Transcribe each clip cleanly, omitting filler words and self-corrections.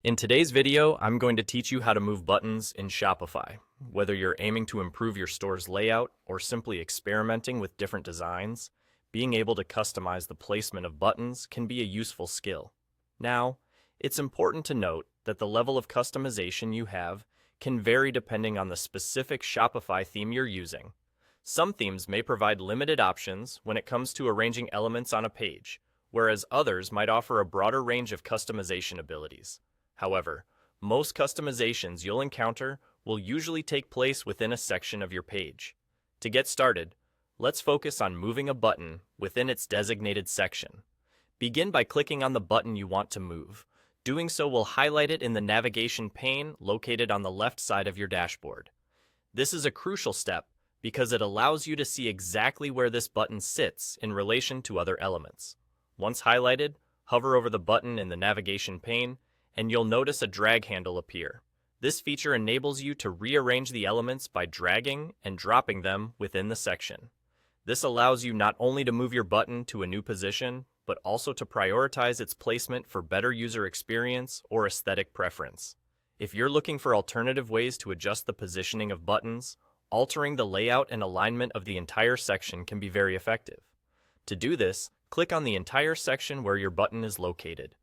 In today's video, I'm going to teach you how to move buttons in Shopify. Whether you're aiming to improve your store's layout or simply experimenting with different designs, being able to customize the placement of buttons can be a useful skill. Now, it's important to note that the level of customization you have can vary depending on the specific Shopify theme you're using. Some themes may provide limited options when it comes to arranging elements on a page, whereas others might offer a broader range of customization abilities. However, most customizations you'll encounter will usually take place within a section of your page. To get started, let's focus on moving a button within its designated section. Begin by clicking on the button you want to move. Doing so will highlight it in the navigation pane located on the left side of your dashboard. This is a crucial step because it allows you to see exactly where this button sits in relation to other elements. Once highlighted, hover over the button in the navigation pane, and you'll notice a drag handle appear. This feature enables you to rearrange the elements by dragging and dropping them within the section. This allows you not only to move your button to a new position, but also to prioritize its placement for better user experience or aesthetic preference. If you're looking for alternative ways to adjust the positioning of buttons, altering the layout and alignment of the entire section can be very effective. To do this, click on the entire section where your button is located.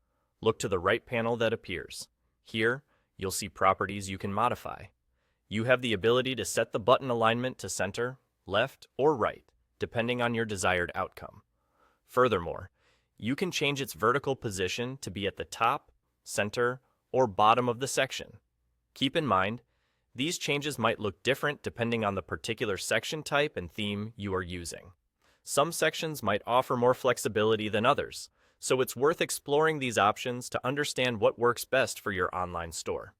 Look to the right panel that appears. Here, you'll see properties you can modify. You have the ability to set the button alignment to center, left, or right, depending on your desired outcome. Furthermore, you can change its vertical position to be at the top, center, or bottom of the section. Keep in mind, these changes might look different depending on the particular section type and theme you are using. Some sections might offer more flexibility than others, so it's worth exploring these options to understand what works best for your online store.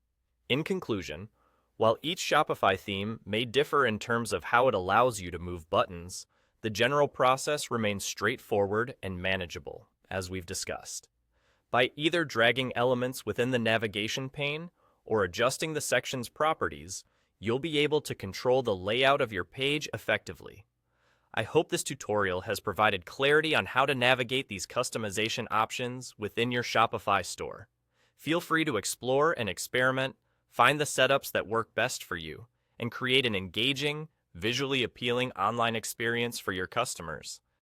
In conclusion, while each Shopify theme may differ in terms of how it allows you to move buttons, the general process remains straightforward and manageable, as we've discussed. By either dragging elements within the navigation pane or adjusting the section's properties, you'll be able to control the layout of your page effectively. I hope this tutorial has provided clarity on how to navigate these customization options within your Shopify store. Feel free to explore and experiment, find the setups that work best for you, and create an engaging, visually appealing online experience for your customers.